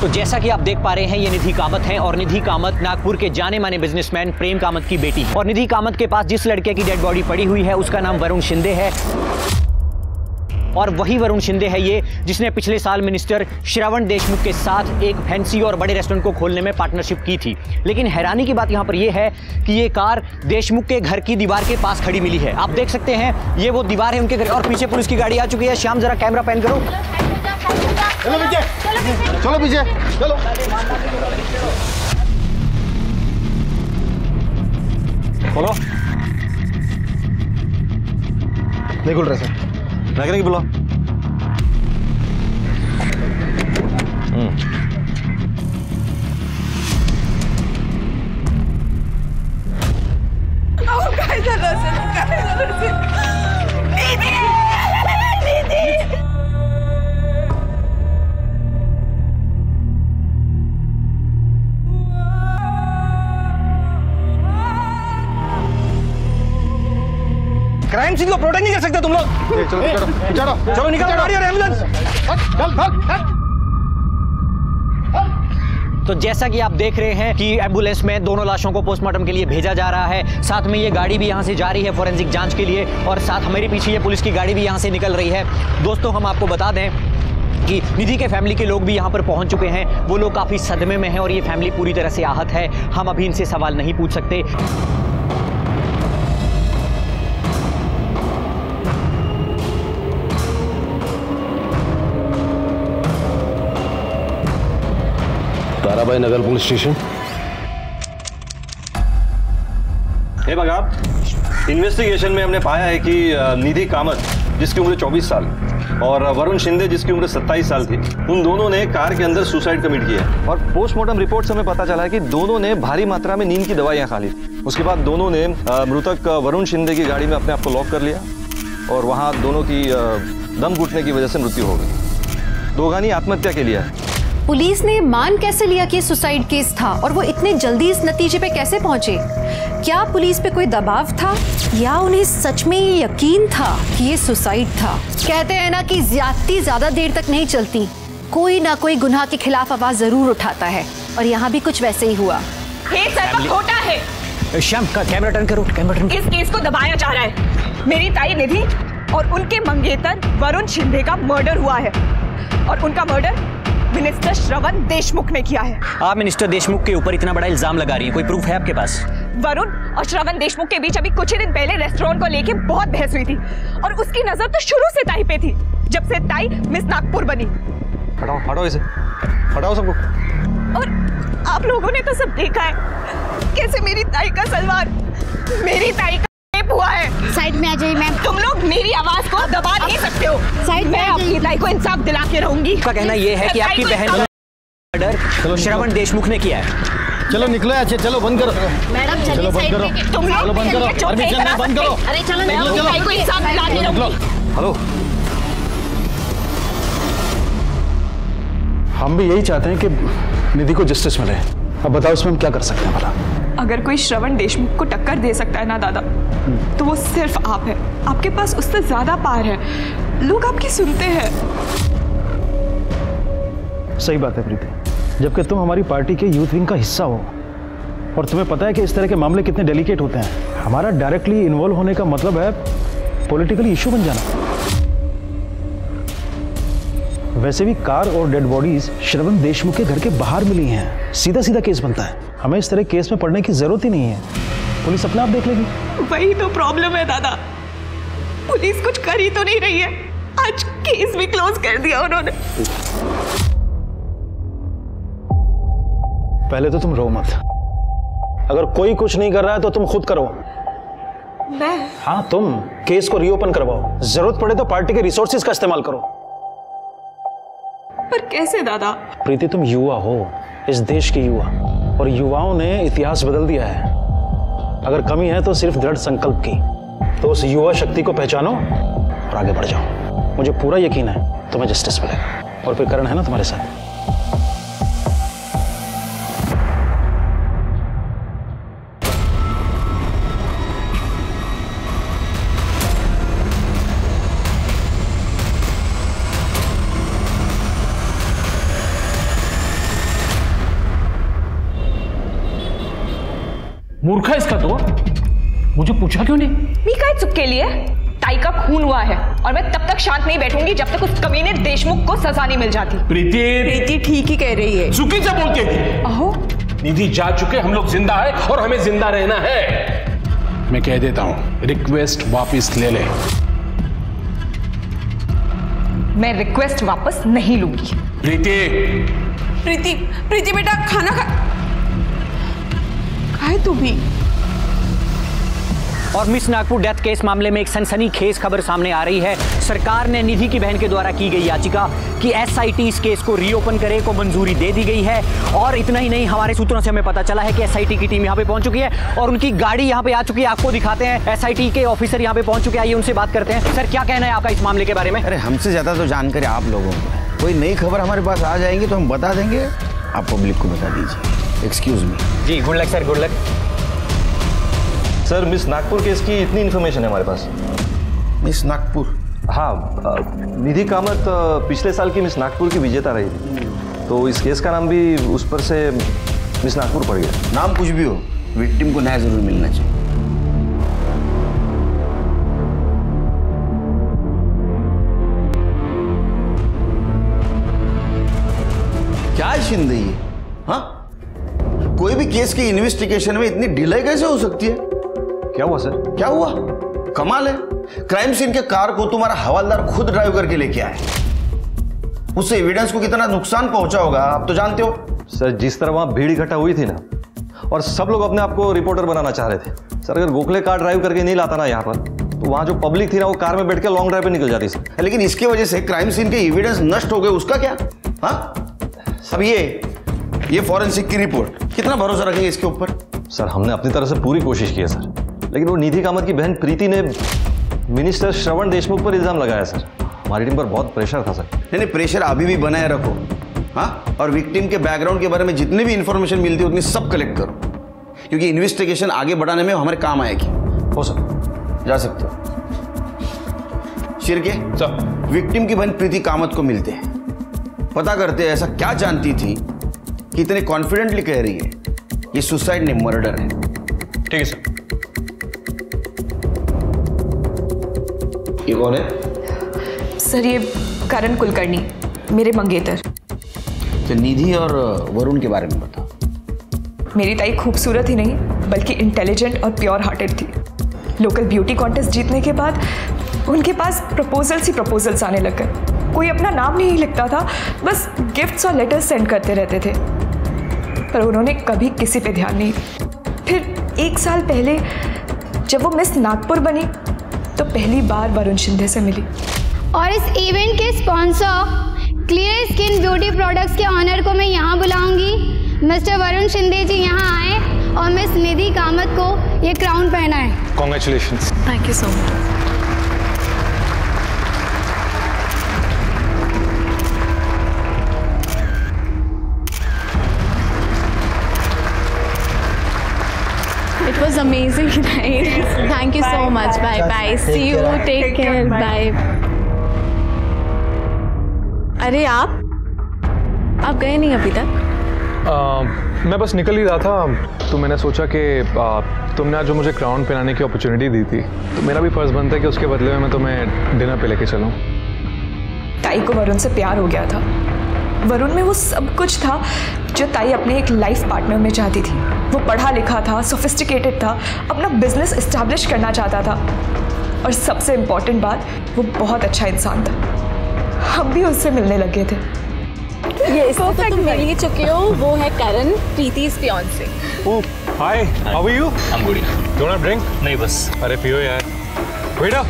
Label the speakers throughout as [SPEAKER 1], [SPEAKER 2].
[SPEAKER 1] तो जैसा कि आप देख पा रहे हैं, ये निधि कामत हैं और निधि कामत नागपुर के जाने माने बिजनेसमैन प्रेम कामत की बेटी है। और निधि कामत के पास जिस लड़के की डेड बॉडी पड़ी हुई है उसका नाम वरुण शिंदे है। और वही वरुण शिंदे है ये जिसने पिछले साल मिनिस्टर श्रवण देशमुख के साथ एक फैंसी और बड़े रेस्टोरेंट को खोलने में पार्टनरशिप की थी। लेकिन हैरानी की बात यहाँ पर यह है कि ये कार देशमुख के घर की दीवार के पास खड़ी मिली है। आप देख सकते हैं ये वो दीवार है उनके घर और पीछे पुलिस की गाड़ी आ चुकी है। श्याम जरा कैमरा पैन करो।
[SPEAKER 2] चलो पीछे, चलो पीछे, चलो।
[SPEAKER 3] बोलो।
[SPEAKER 2] नहीं खुल रहा सर।
[SPEAKER 3] लग रहा बोलो। क्राइम सीन को प्रोटेक्ट नहीं कर सकते तुम लोग।
[SPEAKER 2] चलो चलो चलो
[SPEAKER 3] चलो निकालो गाड़ी और एम्बुलेंस।
[SPEAKER 2] चल भाग।
[SPEAKER 1] तो जैसा कि आप देख रहे हैं कि एम्बुलेंस में दोनों लाशों को पोस्टमार्टम के लिए भेजा जा रहा है। साथ में ये गाड़ी भी यहाँ से जा रही है फॉरेंसिक जांच के लिए और साथ हमारे पीछे ये पुलिस की गाड़ी भी यहाँ से निकल रही है। दोस्तों हम आपको बता दें कि निधि के फैमिली के लोग भी यहाँ पर पहुँच चुके हैं। वो लोग काफ़ी सदमे में हैं और ये फैमिली पूरी तरह से आहत है। हम अभी इनसे सवाल नहीं पूछ सकते।
[SPEAKER 4] ताराबाई नगर पुलिस स्टेशन।
[SPEAKER 3] हे भगत, इन्वेस्टिगेशन में हमने पाया है कि निधि कामत जिसकी उम्र 24 साल और वरुण शिंदे जिसकी उम्र 27 साल थी, उन दोनों ने कार के अंदर सुसाइड कमिट किया है। और पोस्टमार्टम रिपोर्ट से हमें पता चला है कि दोनों ने भारी मात्रा में नींद की दवाइयां खा ली। उसके बाद दोनों ने मृतक वरुण शिंदे की गाड़ी में अपने आप को लॉक कर लिया और वहां दोनों की दम घुटने की वजह से मृत्यु हो गई। दोगानी आत्महत्या के लिए है।
[SPEAKER 5] पुलिस ने मान कैसे लिया कि सुसाइड केस था और वो इतने जल्दी इस नतीजे पे कैसे पहुंचे? क्या पुलिस पे कोई दबाव था या उन्हें सच में ये यकीन था कि ये सुसाइड था? कहते हैं ना कि ज्यादती ज्यादा देर तक नहीं चलती, कोई ना कोई गुनाह के खिलाफ आवाज जरूर उठाता है और यहाँ भी कुछ वैसे ही हुआ।
[SPEAKER 6] खोटा है।
[SPEAKER 1] श्याम का कैमरा टर्न करो, कैमरा टर्न।
[SPEAKER 6] इस केस को दबाया जा रहा है। मेरी ताई निधि और उनके मंगेतर वरुण शिंदे का मर्डर हुआ है और उनका मर्डर मिनिस्टर श्रवण देशमुख ने किया है।
[SPEAKER 1] आप मिनिस्टर देशमुख के ऊपर इतना बड़ा इल्जाम लगा रही हैं, कोई प्रूफ है आपके पास?
[SPEAKER 6] वरुण और श्रवण देशमुख के बीच अभी कुछ ही दिन पहले रेस्टोरेंट को लेके बहुत बहस हुई थी और उसकी नजर तो शुरू से ताई पे थी, जब से ताई मिस नागपुर बनी।
[SPEAKER 3] हटाओ हटाओ इसे, हटाओ सबको।
[SPEAKER 6] और आप लोगों ने तो सब देखा है कैसे मेरी ताई का सलवार मेरी ताई का रेप हुआ है।
[SPEAKER 7] साइड में आ जाइए मैम।
[SPEAKER 6] तुम लोग मेरी आवाज को दबा नहीं सकते हो।
[SPEAKER 7] साइड में
[SPEAKER 6] मैं अपनी ताई को इंसाफ दिला के रहूंगी।
[SPEAKER 1] उसका कहना यह है कि आपकी बहन का मर्डर श्रवण देशमुख ने किया है।
[SPEAKER 2] चलो निकलो अच्छे, चलो बंद करो
[SPEAKER 7] मैडम
[SPEAKER 2] चलो बंद करो।
[SPEAKER 6] तुम
[SPEAKER 2] चलो बंद करो। अरे चलना बंद करो।
[SPEAKER 7] अरे चलो
[SPEAKER 6] मैं अपनी ताई को इंसाफ दिला के रहूंगी।
[SPEAKER 3] हेलो,
[SPEAKER 4] हम भी यही चाहते हैं कि निधि को जस्टिस मिले। अब बताओ इसमें हम क्या कर सकते हैं भला?
[SPEAKER 6] अगर कोई श्रवण देशमुख को टक्कर दे सकता है ना दादा, तो वो सिर्फ आप है। आपके पास उससे ज्यादा पार है, लोग आपकी सुनते हैं।
[SPEAKER 4] सही बात है प्रीति, जबकि तुम हमारी पार्टी के यूथ विंग का हिस्सा हो और तुम्हें पता है कि इस तरह के मामले कितने डेलिकेट होते हैं। हमारा डायरेक्टली इन्वॉल्व होने का मतलब है पॉलिटिकली इशू बन जाना। वैसे भी कार और डेड बॉडीज श्रवण देशमुख के घर के बाहर मिली हैं, सीधा सीधा केस बनता है। हमें इस तरह केस में पड़ने की जरूरत ही नहीं है, पुलिस अपने आप देख लेगी।
[SPEAKER 6] वही तो प्रॉब्लम है दादा, पुलिस कुछ कर ही तो नहीं रही है। आज केस भी क्लोज कर दिया उन्होंने।
[SPEAKER 4] पहले तो तुम रो मत, अगर कोई कुछ नहीं कर रहा है तो तुम खुद करो।
[SPEAKER 6] मैं?
[SPEAKER 4] हाँ तुम केस को रीओपन करवाओ, जरूरत पड़े तो पार्टी के रिसोर्सेज का इस्तेमाल करो।
[SPEAKER 6] पर कैसे दादा?
[SPEAKER 4] प्रीति तुम युवा हो, इस देश की युवा, और युवाओं ने इतिहास बदल दिया है। अगर कमी है तो सिर्फ दृढ़ संकल्प की। तो उस युवा शक्ति को पहचानो और आगे बढ़ जाओ। मुझे पूरा यकीन है तुम्हें जस्टिस मिलेगा। और फिर करण है ना तुम्हारे साथ।
[SPEAKER 7] मूर्खा इसका तो, मुझे पूछा क्यों नहीं?
[SPEAKER 6] मी काय चुक के लिए ताई का खून हुआ है और मैं तब तक शांत नहीं बैठूंगी जब तक उस कमीने देशमुख को सजा नहीं मिल जाती।
[SPEAKER 7] प्रीति
[SPEAKER 6] ठीक ही कह रही है।
[SPEAKER 7] चुकी से बोलती थी।
[SPEAKER 6] अहो
[SPEAKER 7] निधि जा चुके, हम लोग जिंदा है और हमें जिंदा रहना है। मैं कह देता हूं, रिक्वेस्ट वापस ले ले।
[SPEAKER 6] मैं रिक्वेस्ट वापस नहीं लूंगी।
[SPEAKER 7] प्रीति
[SPEAKER 6] बेटा खाना खाए तू भी।
[SPEAKER 1] और मिस नागपुर डेथ केस मामले में एक सनसनीखेज खबर सामने आ रही है। सरकार ने निधि की बहन के द्वारा की गई याचिका कि एसआईटी इस केस को रीओपन करे को मंजूरी दे दी गई है। और इतना ही नहीं, हमारे सूत्रों से हमें पता चला है कि एसआईटी की टीम यहाँ पे पहुंच चुकी है और उनकी गाड़ी यहाँ पे आ चुकी है। आपको दिखाते हैं, एसआईटी के ऑफिसर यहाँ पे पहुंच चुके हैं। आइए उनसे बात करते हैं। सर, क्या कहना है आपका इस मामले के बारे में?
[SPEAKER 2] अरे हमसे ज्यादा तो जानकारी आप लोगों को। कोई नई खबर हमारे पास आ जाएंगी तो हम बता देंगे, आप पब्लिक को बता दीजिए। Excuse me.
[SPEAKER 1] जी, good luck sir, good luck.
[SPEAKER 3] Sir, miss Nagpur case की इतनी इन्फॉर्मेशन है हमारे पास।
[SPEAKER 2] मिस नागपुर?
[SPEAKER 3] हाँ, निधि कामत पिछले साल की मिस नागपुर की विजेता रही थी, तो इस केस का नाम भी उस पर से मिस नागपुर पड़ गया।
[SPEAKER 2] नाम कुछ भी हो, विक्टिम को न्याय जरूर मिलना चाहिए। क्या है शिंदे ये? हाँ, कोई भी केस की इन्वेस्टिगेशन में इतनी डिले कैसे हो सकती है?
[SPEAKER 3] क्या हुआ सर?
[SPEAKER 2] क्या हुआ? कमाल है, क्राइम सीन के कार को तुम्हारा हवालदार खुद ड्राइव करके लेके आए। उससे एविडेंस को कितना नुकसान पहुंचा होगा आप तो जानते हो।
[SPEAKER 3] सर, जिस तरह वहां भीड़ इकट्ठा हुई थी ना, और सब लोग अपने आप को रिपोर्टर बनाना चाह रहे थे। सर, अगर गोखले कार ड्राइव करके नहीं लाता ना यहाँ पर, तो वहां जो पब्लिक थी ना, वो कार में बैठ के लॉन्ग ड्राइव पे निकल जाती सर।
[SPEAKER 2] लेकिन इसकी वजह से क्राइम सीन के एविडेंस नष्ट हो गए, उसका क्या? हाँ, अब ये फॉरेंसिक की रिपोर्ट, कितना भरोसा रखेंगे इसके ऊपर?
[SPEAKER 3] सर, हमने अपनी तरफ से पूरी कोशिश की है सर, लेकिन वो निधि कामत की बहन प्रीति ने मिनिस्टर श्रवण देशमुख पर इल्जाम लगाया सर। हमारी टीम पर बहुत प्रेशर था सर।
[SPEAKER 2] नहीं, प्रेशर अभी भी बनाए रखो। हाँ, और विक्टिम के बैकग्राउंड के बारे में जितनी भी इंफॉर्मेशन मिलती है उतनी सब कलेक्ट करो, क्योंकि इन्वेस्टिगेशन आगे बढ़ाने में हमारे काम आएगी।
[SPEAKER 3] हो सर,
[SPEAKER 2] जा सकते हो। शिरके
[SPEAKER 7] सर,
[SPEAKER 2] विक्टिम की बहन प्रीति कामत को मिलते हैं, पता करते हैं ऐसा क्या जानती थी कि इतने कॉन्फिडेंटली कह रही है ये सुसाइड नहीं मर्डर है।
[SPEAKER 7] ठीक है सर।
[SPEAKER 2] ये कौन है?
[SPEAKER 6] सर, ये करण कुलकर्णी, मेरे मंगेतर।
[SPEAKER 2] तो निधि और वरुण के बारे में बता।
[SPEAKER 6] मेरी ताई खूबसूरत ही नहीं बल्कि इंटेलिजेंट और प्योर हार्टेड थी। लोकल ब्यूटी कॉन्टेस्ट जीतने के बाद उनके पास प्रपोजल्स आने लग गए। कोई अपना नाम नहीं लिखता था, बस गिफ्ट्स और लेटर्स सेंड करते रहते थे, पर उन्होंने कभी किसी पे ध्यान नहीं। फिर 1 साल पहले जब वो मिस नागपुर बनी तो पहली बार वरुण शिंदे से मिली।
[SPEAKER 8] और इस इवेंट के sponsor clear skin beauty products के ऑनर को मैं यहाँ बुलाऊंगी। मिस्टर वरुण शिंदे जी यहाँ आए और मिस निधि कामत को ये क्राउन पहनाए।
[SPEAKER 7] Congratulations.
[SPEAKER 6] Thank you so much.
[SPEAKER 9] It was amazing, right? Thank you so much. Bye bye. See you. Take care. Bye. अरे आप गए नहीं अभी तक?
[SPEAKER 10] मैं बस निकल ही रहा था, तो मैंने सोचा कि तुमने आज जो मुझे क्राउन पहनाने की अपॉर्चुनिटी दी थी, तो मेरा भी फर्ज बनता है कि उसके बदले में मैं तुम्हें डिनर पे लेके चलूं।
[SPEAKER 6] ताई को वरुण से प्यार हो गया था। वरुण में वो सब कुछ था जो ताई अपने एक लाइफ पार्टनर में चाहती थी। वो पढ़ा लिखा था, सोफिस्टिकेटेड था, अपना बिजनेस एस्टैब्लिश करना चाहता था, और सबसे इम्पोर्टेंट बात, वो बहुत अच्छा इंसान था। हम भी उससे मिलने लगे थे।
[SPEAKER 9] ये इसको तो तुम मिल ही चुके हो। वो है करण, प्रीति's fiancé।
[SPEAKER 10] Oh, hi, how are you?
[SPEAKER 11] I'm good.
[SPEAKER 10] Don't have drink?
[SPEAKER 11] नहीं, बस।
[SPEAKER 10] अरे पियो यार। Wait up,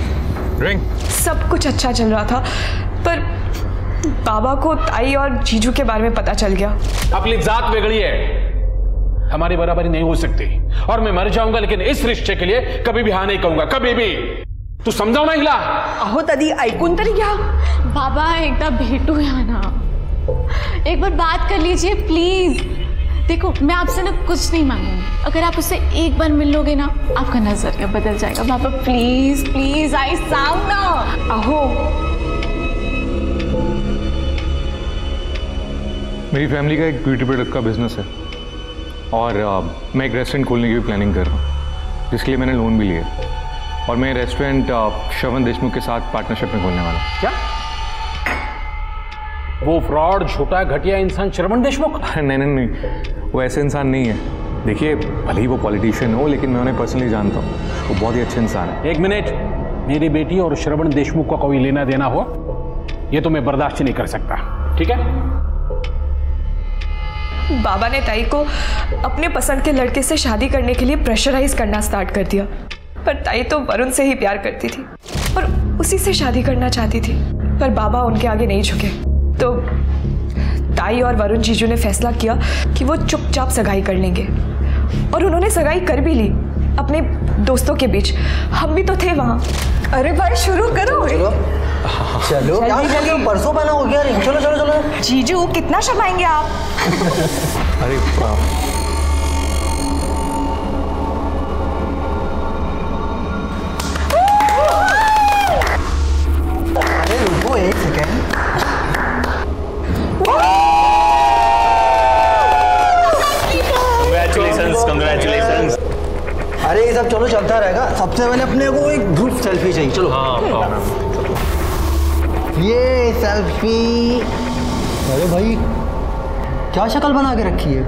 [SPEAKER 10] drink.
[SPEAKER 6] सब कुछ अच्छा चल रहा था, पर बाबा को ताई और जीजू के बारे में पता चल गया।
[SPEAKER 7] अपनी जात बिगड़ी है, हमारी बराबरी नहीं हो सकती, और मैं मर जाऊंगा लेकिन इस रिश्ते के लिए कभी भी हाँ नहीं कहूंगा, कभी भी। तू समजाव ना हिला।
[SPEAKER 6] अहो तरी ऐकून तरी घ्या।
[SPEAKER 9] बाबा एकदा भेटूया ना, एक बार बात कर लीजिए प्लीज। देखो, मैं आपसे ना कुछ नहीं मांगूंगी, अगर आप उससे एक बार मिल लोगे ना, आपका नजरिया बदल जाएगा। बाबा प्लीज प्लीज, आई साउंड ना।
[SPEAKER 6] अहो,
[SPEAKER 10] मेरी फैमिली का एक ब्यूटी प्रोडक्ट का बिजनेस है, और मैं एक रेस्टोरेंट खोलने की भी प्लानिंग कर रहा हूँ, जिसके लिए मैंने लोन भी लिया और मैं रेस्टोरेंट श्रवण देशमुख के साथ पार्टनरशिप में खोलने वाला हूँ।
[SPEAKER 7] क्या वो फ्रॉड, झूठा, घटिया इंसान श्रवण देशमुख?
[SPEAKER 10] नहीं नहीं नहीं, वो ऐसे इंसान नहीं है। देखिए, भले ही वो पॉलिटिशियन हो, लेकिन मैं उन्हें पर्सनली जानता हूँ, वो बहुत ही अच्छे इंसान है।
[SPEAKER 7] एक मिनट, मेरी बेटी और श्रवण देशमुख का कोई लेना देना हो, ये तो मैं बर्दाश्त नहीं कर सकता, ठीक है?
[SPEAKER 6] बाबा ने ताई को अपने पसंद के लड़के से शादी करने के लिए प्रेशराइज करना स्टार्ट कर दिया, पर ताई तो वरुण से ही प्यार करती थी और उसी से शादी करना चाहती थी, पर बाबा उनके आगे नहीं झुके। तो ताई और वरुण जीजू ने फैसला किया कि वो चुपचाप सगाई कर लेंगे, और उन्होंने सगाई कर भी ली अपने दोस्तों के बीच। हम भी तो थे वहाँ।
[SPEAKER 11] अरे भाई शुरू करो। चलो जल्दी, परसों बना हो गया। चलो चलो चलो।
[SPEAKER 6] जीजू कितना शर्माएंगे आप?
[SPEAKER 10] अरे
[SPEAKER 11] रुको एक सेकेंड।
[SPEAKER 1] Congratulations.
[SPEAKER 11] अरे ये सब चलो चलता रहेगा। सबसे पहले अपने को एक ग्रुप सेल्फी चाहिए। चलो। ये सेल्फी। अरे भाई क्या शक्ल बना के रखी है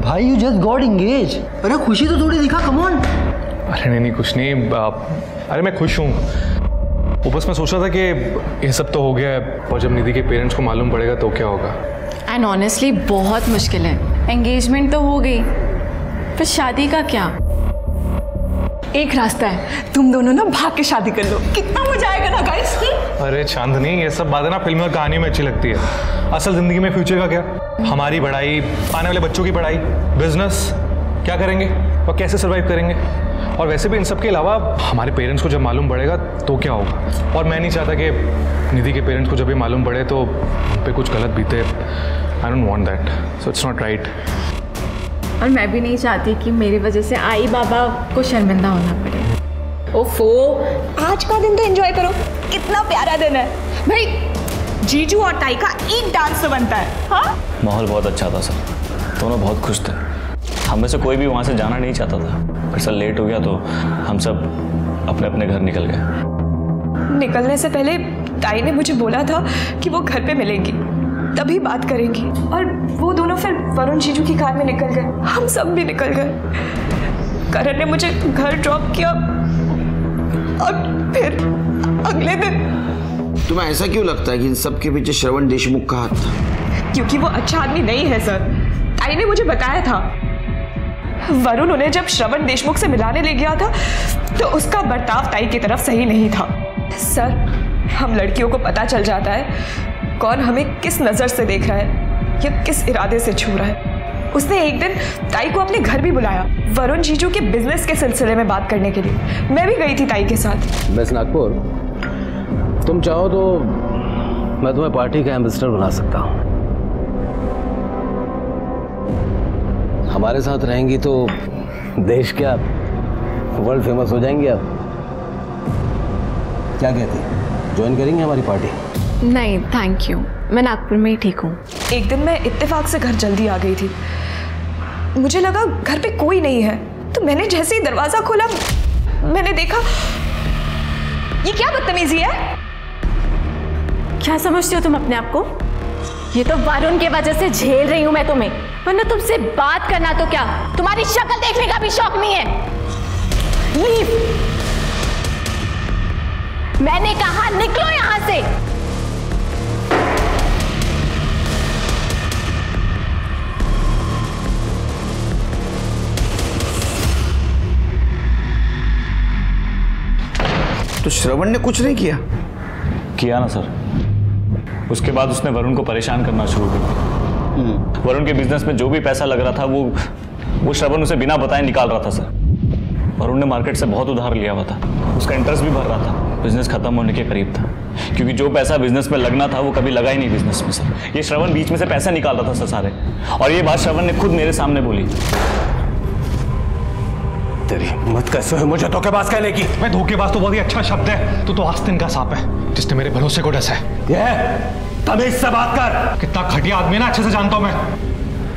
[SPEAKER 11] भाई? You just got engage. अरे खुशी तो थोड़ी दिखा, कम ऑन।
[SPEAKER 10] अरे नहीं कुछ नहीं, अरे मैं खुश हूँ। वो बस मैं सोच रहा था कि ये सब तो हो गया है, और जब निधि के पेरेंट्स को मालूम पड़ेगा तो क्या होगा।
[SPEAKER 9] एंड ऑनेस्टली बहुत मुश्किल है। एंगेजमेंट तो हो गई, फिर शादी का क्या?
[SPEAKER 6] एक रास्ता है, तुम दोनों ना भाग के शादी कर लो, कितना मजा आएगा ना गाइस।
[SPEAKER 10] अरे चांदनी, ये सब बातें ना फिल्म और कहानी में अच्छी लगती है, असल जिंदगी में फ्यूचर का क्या? हमारी पढ़ाई, आने वाले बच्चों की पढ़ाई, बिजनेस, क्या करेंगे और कैसे सर्वाइव करेंगे? और वैसे भी इन सब के अलावा हमारे पेरेंट्स को जब मालूम पड़ेगा तो क्या होगा? और मैं नहीं चाहता कि निधि के पेरेंट्स को जब भी मालूम पड़े तो उन पे कुछ गलत बीते। I don't want that, so it's not right.
[SPEAKER 9] और मैं भी नहीं चाहती कि मेरी वजह से आई बाबा को शर्मिंदा होना पड़े।
[SPEAKER 6] ओफो, आज का दिन तो एंजॉय करो, कितना प्यारा दिन है भाई। जीजू और ताई का एक डांस तो बनता है। हाँ,
[SPEAKER 12] माहौल बहुत अच्छा था सर, दोनों बहुत खुश थे। हम में से कोई भी वहाँ से जाना नहीं चाहता था, पर सर लेट हो गया तो हम सब अपने अपने घर निकल गए।
[SPEAKER 6] निकलने से पहले ताई ने मुझे बोला था कि वो घर पे मिलेंगी, तभी बात करेंगी, और वो दोनों फिर वरुण जीजू की कार में निकल गए। हम सब भी निकल गए। करण ने मुझे घर ड्रॉप किया और फिर अगले दिन।
[SPEAKER 2] तुम्हें ऐसा क्यों लगता है कि इन सब के पीछे श्रवण देशमुख का हाथ था?
[SPEAKER 6] क्योंकि वो अच्छा आदमी नहीं है सर, ताई ने मुझे बताया था। वरुण उन्हें जब श्रवण देशमुख से मिलाने ले गया था तो उसका बर्ताव ताई की तरफ सही नहीं था। सर, हम लड़कियों को पता चल जाता है कौन हमें किस नजर से देख रहा है या किस इरादे से छू रहा है। उसने एक दिन ताई को अपने घर भी बुलाया, वरुण जीजू के बिजनेस के सिलसिले में बात करने के लिए। मैं भी गई थी ताई के साथ।
[SPEAKER 13] मिस नागपुर, तुम चाहो तो मैं तुम्हें पार्टी का एम्बेसडर बना सकता हूँ। हमारे साथ रहेंगी तो देश क्या वर्ल्ड फेमस हो जाएंगे। आप क्या कहती हैं, ज्वाइन करेंगे हमारी पार्टी?
[SPEAKER 9] नहीं थैंक यू, मैं नागपुर में ही ठीक हूँ।
[SPEAKER 6] एक दिन मैं इत्तेफाक से घर जल्दी आ गई थी। मुझे लगा घर पे कोई नहीं है, तो मैंने जैसे ही दरवाजा खोला मैंने देखा ये क्या बदतमीजी है।
[SPEAKER 9] क्या समझती हो तुम अपने आप को? ये तो वरुण की वजह से झेल रही हूं मैं तुम्हें, वरना तुमसे बात करना तो क्या, तुम्हारी शक्ल देखने का भी शौक नहीं है। लीव। मैंने कहा निकलो यहां से।
[SPEAKER 2] तो श्रवण ने कुछ नहीं
[SPEAKER 12] किया ना सर। उसके बाद उसने वरुण को परेशान करना शुरू कर दिया। वरुण के बिजनेस में जो भी पैसा लग रहा था वो श्रवण उसे बिना बताए निकाल रहा था सर। वरुण ने मार्केट से बहुत उधार लिया हुआ था, उसका इंटरेस्ट भी भर रहा था। बिजनेस खत्म होने के करीब था, क्योंकि जो पैसा बिजनेस में लगना था वो कभी लगा ही नहीं बिजनेस में सर। ये श्रवण बीच में से पैसे निकाल रहा था सर सारे, और ये बात श्रवण ने खुद मेरे सामने बोली।
[SPEAKER 4] तेरी हिम्मत कैसे है मुझे धोखेबाज कहने की? मैं धोखेबाज तो बहुत ही अच्छा शब्द है। तू तो आस्तीन का सांप है जिसने मेरे भरोसे को डसा है। तमीज से बात कर। कितना घटिया आदमी ना, अच्छे से जानता हूं मैं।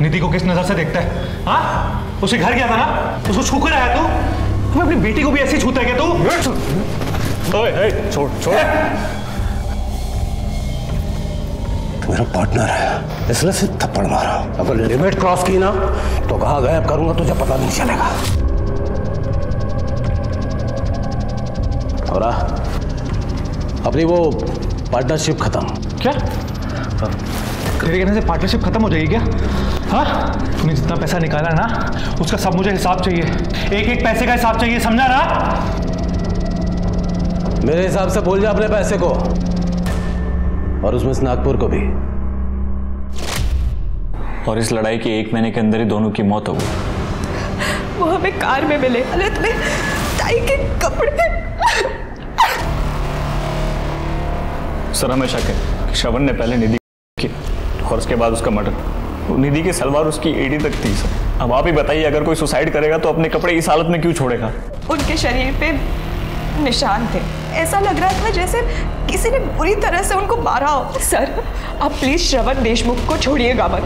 [SPEAKER 10] निधि को किस नजर से देखता है? हाँ, उसे घर गया था ना, उसको छू कर आया तू? तुम्हें अपनी बेटी को भी ऐसे छूता है क्या तू? ओए, छोड़ छोड़।
[SPEAKER 13] तू मेरा पार्टनर है, इसलिए सिर्फ थप्पड़ मारा। अगर लिमिट क्रॉस की ना तो कहाँ गायब करूंगा तुझे पता नहीं चलेगा। और अपनी वो पार्टनरशिप खत्म।
[SPEAKER 10] क्या? तेरे कहने से पार्टनरशिप खत्म हो जाएगी क्या? हाँ, तूने जितना पैसा निकाला ना उसका सब मुझे हिसाब चाहिए। एक एक पैसे का हिसाब चाहिए, समझा ना?
[SPEAKER 13] मेरे हिसाब से बोल जा अपने पैसे को, और उसमें से नागपुर को भी।
[SPEAKER 12] और इस लड़ाई के 1 महीने के अंदर ही दोनों की मौत हो गई।
[SPEAKER 6] वो हमें कार में मिले, हालत में टाई के कपड़े।
[SPEAKER 12] सर हमें शक है कि श्रवण ने पहले निधि की और उसके बाद उसका मर्डर। निधि की सलवार उसकी एड़ी तक थी सर। अब आप ही बताइए, अगर कोई सुसाइड करेगा तो अपने कपड़े इस हालत में क्यों छोड़ेगा?
[SPEAKER 6] उनके शरीर पे निशान थे, ऐसा लग रहा था जैसे किसी ने बुरी तरह से उनको मारा हो। सर आप प्लीज श्रवण देशमुख को छोड़िएगा मत,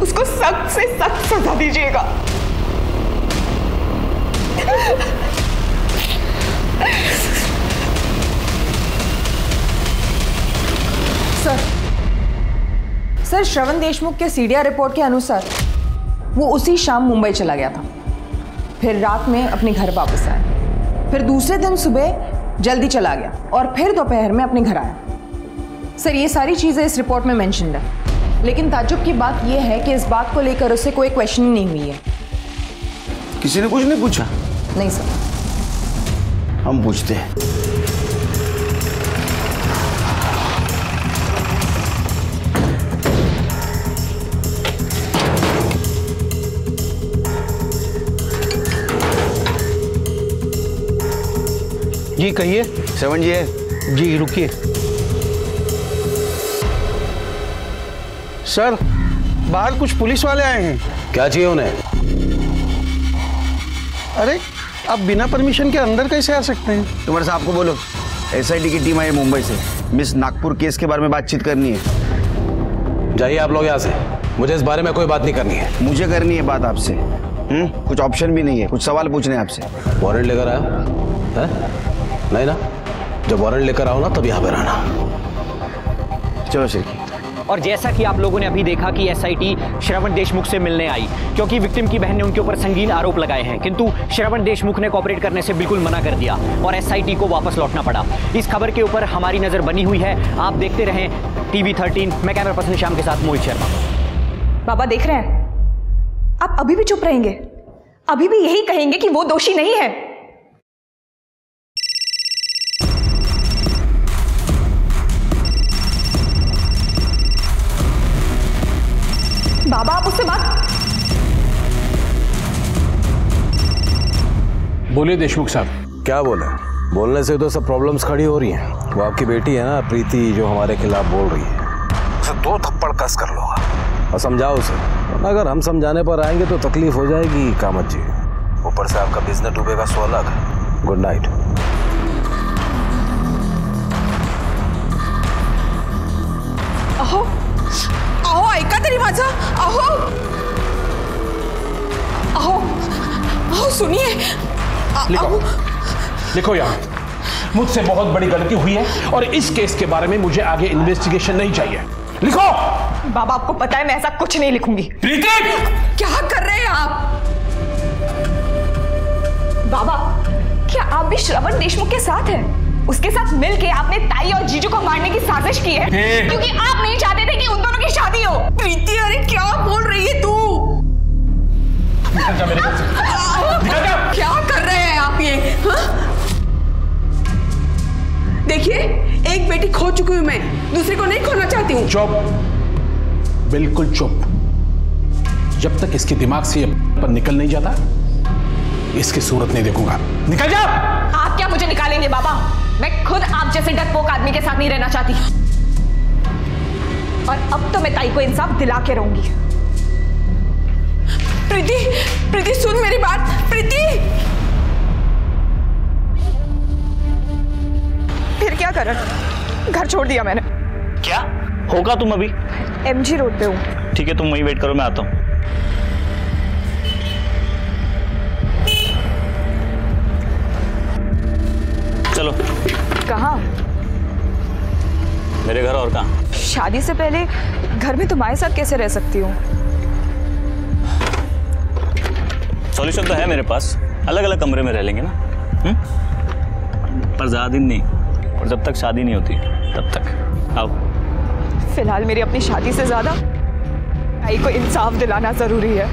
[SPEAKER 6] उसको सख्त से सख्त सजा दीजिएगा।
[SPEAKER 14] सर श्रवण देशमुख के सीडीआर रिपोर्ट के अनुसार वो उसी शाम मुंबई चला गया था, फिर रात में अपने घर वापस आया, फिर दूसरे दिन सुबह जल्दी चला गया और फिर दोपहर में अपने घर आया। सर ये सारी चीज़ें इस रिपोर्ट में मेंशन्ड है, लेकिन ताज्जुब की बात यह है कि इस बात को लेकर उससे कोई क्वेश्चनिंग नहीं हुई है।
[SPEAKER 2] किसी ने कुछ नहीं पूछा?
[SPEAKER 14] नहीं सर।
[SPEAKER 2] हम पूछते हैं।
[SPEAKER 11] जी कहिए।
[SPEAKER 2] श्रवण जी है?
[SPEAKER 11] जी रुकिए। सर बाहर कुछ पुलिस वाले आए हैं।
[SPEAKER 13] क्या चाहिए उन्हें?
[SPEAKER 11] अरे आप बिना परमिशन के अंदर कैसे आ सकते हैं?
[SPEAKER 2] तुम्हारे साहब को बोलो, एसआईटी की टीम आई है मुंबई से, मिस नागपुर केस के बारे में बातचीत करनी है।
[SPEAKER 13] जाइए आप लोग यहाँ से, मुझे इस बारे में कोई बात नहीं करनी है।
[SPEAKER 2] मुझे करनी है बात आपसे। कुछ ऑप्शन भी नहीं है, कुछ सवाल पूछने हैं आपसे।
[SPEAKER 13] वारंट लेकर आया है? नहीं ना, जब वारंट लेकर आओ ना तब यहाँ पर आना।
[SPEAKER 2] चलो शेखी।
[SPEAKER 1] और जैसा कि आप लोगों ने अभी देखा कि एसआईटी श्रवण देशमुख से मिलने आई क्योंकि विक्टिम की बहन ने उनके ऊपर संगीन आरोप लगाए हैं, किंतु श्रवण देशमुख ने कोऑपरेट करने से बिल्कुल मना कर दिया और एसआईटी को वापस लौटना पड़ा। इस खबर के ऊपर हमारी नजर बनी हुई है। आप देखते रहें TV13। मैं कैमरा पर्सन श्याम के साथ मोहित शर्मा।
[SPEAKER 6] बाबा देख रहे हैं, आप अभी भी चुप रहेंगे? अभी भी यही कहेंगे कि वो दोषी नहीं है? बाबा आप उससे बात।
[SPEAKER 7] बोलिए देशमुख साहब।
[SPEAKER 13] क्या बोले? बोलने से तो सब प्रॉब्लम्स खड़ी हो रही हैं। वो आपकी बेटी है ना प्रीति, जो हमारे खिलाफ बोल रही है, उसे 2 थप्पड़ कस कर लो और समझाओ उसे, वरना अगर हम समझाने पर आएंगे तो तकलीफ हो जाएगी कामत जी। ऊपर से आपका बिजनेस डूबेगा 100 लाख। Good night.
[SPEAKER 14] अहो अहो ऐका तरी माझं। अहो अहो अहो सुनिए।
[SPEAKER 7] लिखो यहाँ, मुझसे बहुत बड़ी गलती हुई है और इस केस के बारे में मुझे आगे इन्वेस्टिगेशन नहीं चाहिए। लिखो।
[SPEAKER 6] बाबा आपको पता है मैं ऐसा कुछ नहीं लिखूंगी।
[SPEAKER 7] प्रीति
[SPEAKER 14] क्या कर रहे हैं आप?
[SPEAKER 6] बाबा क्या आप भी श्रवण देशमुख के साथ हैं? उसके साथ मिलके आपने ताई और जीजू को मारने की साजिश की है क्योंकि आप नहीं चाहते थे कि उन दोनों की शादी हो।
[SPEAKER 14] प्रीति अरे क्या बोल रही है तू?
[SPEAKER 7] निकल जा मेरे घर से। निकल जा।
[SPEAKER 14] क्या कर रहे हैं आप ये? देखिए एक बेटी खो चुकी हूं मैं, दूसरी को नहीं खोना चाहती हूँ।
[SPEAKER 7] चुप, बिल्कुल चुप। जब तक इसके दिमाग से पर निकल नहीं जाता इसकी सूरत नहीं देखूंगा। निकल जा।
[SPEAKER 6] आप क्या मुझे निकालेंगे बाबा? मैं खुद आप जैसे डरपोक आदमी के साथ नहीं रहना चाहती और अब तो मैं ताई को इंसाफ दिला के रहूंगी।
[SPEAKER 14] प्रीति प्रीति सुन मेरी बात। प्रीति
[SPEAKER 6] फिर क्या कर? घर छोड़ दिया मैंने।
[SPEAKER 12] क्या होगा? तुम अभी
[SPEAKER 6] MG रोड पे हूँ।
[SPEAKER 12] ठीक है, तुम वहीं वेट करो, मैं आता हूँ। चलो।
[SPEAKER 6] कहाँ?
[SPEAKER 12] मेरे घर, और कहाँ?
[SPEAKER 6] शादी से पहले घर में तुम्हारे साथ कैसे रह सकती हूँ?
[SPEAKER 12] सॉल्यूशन तो है मेरे पास, अलग अलग कमरे में रह लेंगे ना। पर ज़्यादा दिन नहीं, और जब तक शादी नहीं होती तब तक। आओ।
[SPEAKER 6] फिलहाल मेरी अपनी शादी से ज्यादा भाई को इंसाफ दिलाना जरूरी है।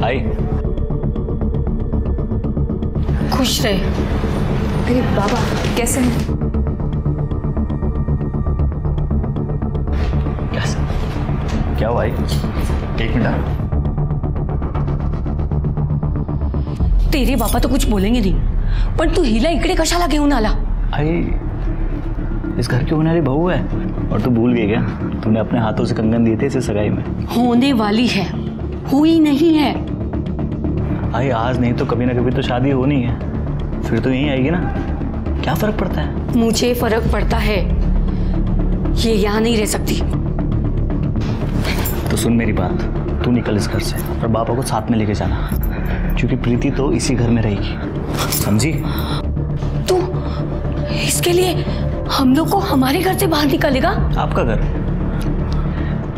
[SPEAKER 12] आई।
[SPEAKER 5] खुश रहे।
[SPEAKER 6] अरे बाबा कैसे हैं?
[SPEAKER 12] क्या हुआ? एक मिनट।
[SPEAKER 15] तेरे बापा तो कुछ बोलेंगे नहीं, पण तू हिला इकडे कशाला घेऊन आला?
[SPEAKER 12] आई इस घर की होने वाली बहू है, और तू भूल गई क्या? तूने अपने हाथों से कंगन दिए थे इसे सगाई में।
[SPEAKER 15] होने वाली है, हुई नहीं है।
[SPEAKER 12] आई आज नहीं तो कभी ना कभी तो शादी होनी है, फिर तो यहीं आएगी ना, क्या फर्क पड़ता है?
[SPEAKER 15] मुझे फर्क पड़ता है, ये यहाँ नहीं रह सकती।
[SPEAKER 12] तो सुन मेरी बात, तू निकल इस घर से और पापा को साथ में लेके जाना, क्योंकि प्रीति तो इसी घर में रहेगी, समझी?
[SPEAKER 15] तू इसके लिए हम लोग को हमारे घर से बाहर निकालेगा?
[SPEAKER 12] आपका घर?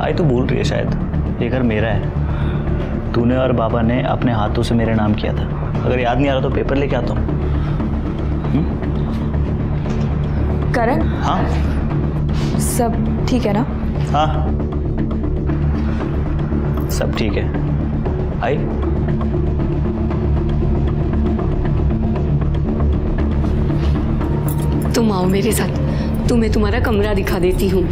[SPEAKER 12] आई तो भूल रही है शायद, ये घर मेरा है। तूने और बाबा ने अपने हाथों से मेरे नाम किया था, अगर याद नहीं आ रहा तो पेपर लेके आता हूँ।
[SPEAKER 6] करण?
[SPEAKER 12] हाँ
[SPEAKER 6] सब ठीक है ना?
[SPEAKER 12] हाँ सब ठीक है। आई
[SPEAKER 15] तुम आओ मेरे साथ, तुम्हें तुम्हारा कमरा दिखा देती हूँ।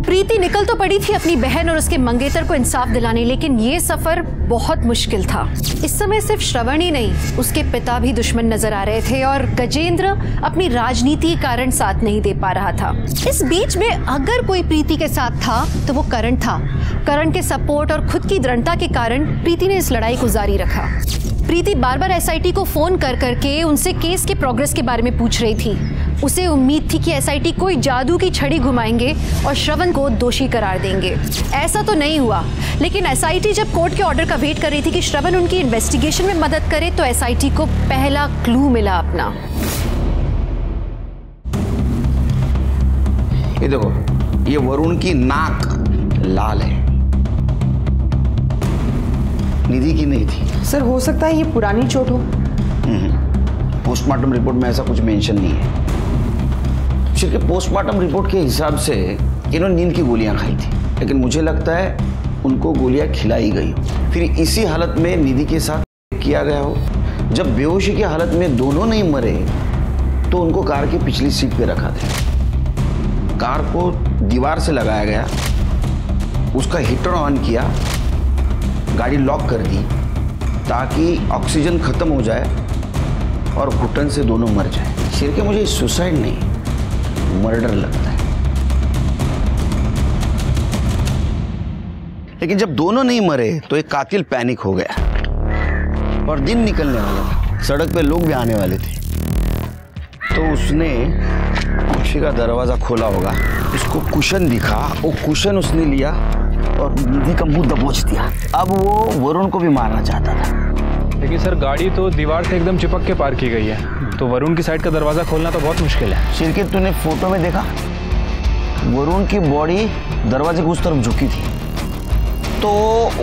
[SPEAKER 5] प्रीति निकल तो पड़ी थी अपनी बहन और उसके मंगेतर को इंसाफ दिलाने, लेकिन ये सफर बहुत मुश्किल था। इस समय सिर्फ श्रवण ही नहीं, उसके पिता भी दुश्मन नजर आ रहे थे और गजेंद्र अपनी राजनीति के कारण साथ नहीं दे पा रहा था। इस बीच में अगर कोई प्रीति के साथ था तो वो करण था। करण के सपोर्ट और खुद की दृढ़ता के कारण प्रीति ने इस लड़ाई को जारी रखा। प्रीति बार बार एसआईटी को फोन कर करके उनसे केस के प्रोग्रेस के बारे में पूछ रही थी। उसे उम्मीद थी कि एसआईटी कोई जादू की छड़ी घुमाएंगे और श्रवण को दोषी करार देंगे। ऐसा तो नहीं हुआ, लेकिन एसआईटी जब कोर्ट के ऑर्डर का वेट कर रही थी कि श्रवण उनकी इन्वेस्टिगेशन में मदद करे, तो एसआईटी को पहला क्लू मिला अपना।
[SPEAKER 2] ये देखो, ये वरुण की नाक लाल है, निधि की नहीं थी।
[SPEAKER 14] सर हो सकता है ये पुरानी चोट हो।
[SPEAKER 2] पोस्टमार्टम रिपोर्ट में ऐसा कुछ मेंशन नहीं है। सिर्फ पोस्टमार्टम रिपोर्ट के हिसाब से इन्होंने नींद की गोलियां खाई थी, लेकिन मुझे लगता है उनको गोलियां खिलाई गई हो, फिर इसी हालत में निधि के साथ किया गया हो। जब बेहोशी की हालत में दोनों नहीं मरे तो उनको कार की पिछली सीट पे रखा था। कार को दीवार से लगाया गया, उसका हीटर ऑन किया, गाड़ी लॉक कर दी ताकि ऑक्सीजन खत्म हो जाए और घुटन से दोनों मर जाए। सिर के मुझे सुसाइड नहीं, मर्डर लगता है। लेकिन जब दोनों नहीं मरे तो एक कातिल पैनिक हो गया और दिन निकलने वाला था, सड़क पे लोग भी आने वाले थे, तो उसने खुशी का दरवाजा खोला होगा, उसको कुशन दिखा, वो कुशन उसने लिया और निधि का मुंह दबोच दिया। अब वो वरुण को भी मारना चाहता था।
[SPEAKER 10] लेकिन सर गाड़ी तो दीवार से एकदम चिपक के पार की गई है, तो वरुण की साइड का दरवाजा खोलना तो बहुत मुश्किल है।
[SPEAKER 2] शिरकेत, तूने फोटो में देखा वरुण की बॉडी दरवाजे की उस तरफ झुकी थी, तो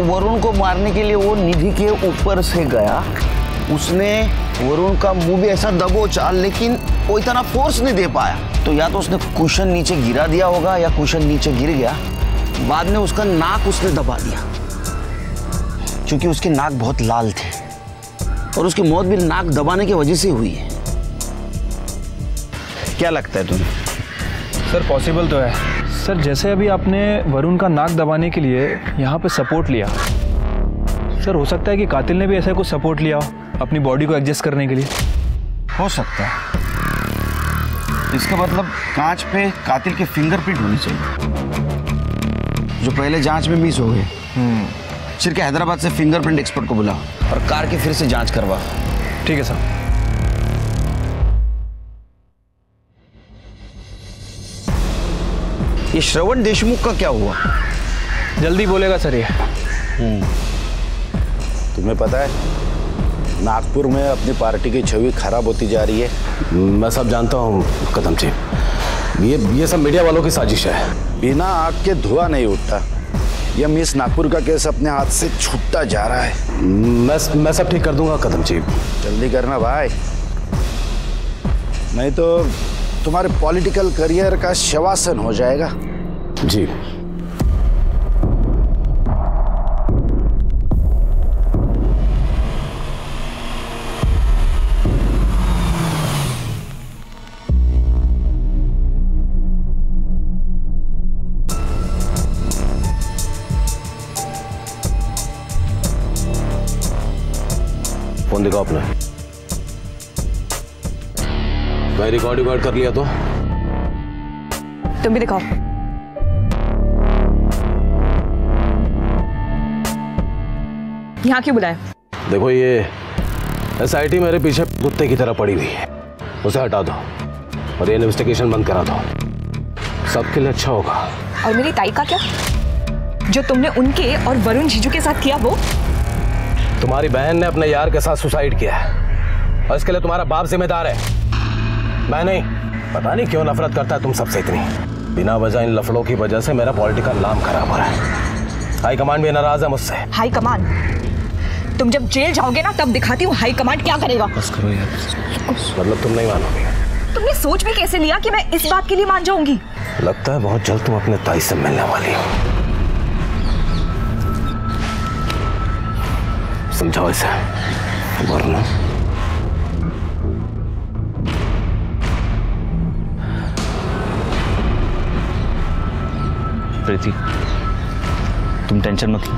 [SPEAKER 2] वरुण को मारने के लिए वो निधि के ऊपर से गया, उसने वरुण का मुंह भी ऐसा दबोचा, लेकिन वो इतना फोर्स नहीं दे पाया। तो या तो उसने कुशन नीचे गिरा दिया होगा या कुशन नीचे गिर गया, बाद में उसका नाक उसने दबा दिया, क्योंकि उसकी नाक बहुत लाल थी और उसकी मौत भी नाक दबाने की वजह से हुई है। क्या लगता है तुम्हें?
[SPEAKER 10] सर पॉसिबल तो है सर, जैसे अभी आपने वरुण का नाक दबाने के लिए यहाँ पे सपोर्ट लिया, सर हो सकता है कि कातिल ने भी ऐसा कुछ सपोर्ट लिया हो अपनी बॉडी को एडजस्ट करने के लिए।
[SPEAKER 2] हो सकता है, इसका मतलब कांच पे कातिल के फिंगरप्रिंट होने चाहिए, जो पहले जांच में मिस हो गए। शिरके हैदराबाद से फिंगरप्रिंट एक्सपर्ट को बुला और कार की फिर से जांच करवा।
[SPEAKER 10] ठीक है सर।
[SPEAKER 2] ये श्रवण देशमुख का क्या हुआ?
[SPEAKER 10] जल्दी बोलेगा सर ये।
[SPEAKER 13] तुम्हें पता है नागपुर में अपनी पार्टी की छवि खराब होती जा रही है। मैं सब जानता हूँ कदम जी, ये सब मीडिया वालों की साजिश है।
[SPEAKER 16] बिना आग के धुआं नहीं उठता। ये मिस नागपुर का केस अपने हाथ से छूटता जा रहा है।
[SPEAKER 13] मैं सब ठीक कर दूंगा कदम जी।
[SPEAKER 16] जल्दी करना भाई, नहीं तो तुम्हारे पॉलिटिकल करियर का शवासन हो जाएगा।
[SPEAKER 13] जी फोन दिखाओ अपना। मैं रिकॉर्ड कर लिया तो
[SPEAKER 14] तुम भी दिखाओ। यहाँ क्यों बुलाया?
[SPEAKER 13] देखो ये SIT मेरे पीछे कुत्ते की तरह पड़ी हुई है, उसे हटा दो और ये इन्वेस्टिगेशन बंद करा दो, सबके लिए अच्छा होगा।
[SPEAKER 6] और मेरी ताई का क्या, जो तुमने उनके और वरुण जीजू के साथ किया वो?
[SPEAKER 13] तुम्हारी बहन ने अपने यार के साथ सुसाइड किया है और इसके लिए तुम्हारा बाप जिम्मेदार है, मैं नहीं। पता नहीं क्यों नफरत करता है तुम सबसे इतनी। बिना वजह इन लफड़ों की वजह से मेरा पॉलिटिकल नाम खराब हो रहा है। हाई कमांड भी नाराज है मुझसे।
[SPEAKER 6] High command? तुम जब जेल जाओगे ना तब दिखाती हूँ हाई कमांड क्या करेगा।
[SPEAKER 13] बस करो यार। मतलब तुम नहीं मानोगे?
[SPEAKER 6] तुमने सोच भी कैसे लिया कि मैं इस बात के लिए मान जाऊंगी?
[SPEAKER 13] लगता है बहुत जल्द तुम अपने ताई से मिलने वाली हो। समझाओ इसे, वरना
[SPEAKER 12] प्रीति तुम टेंशन मत लो,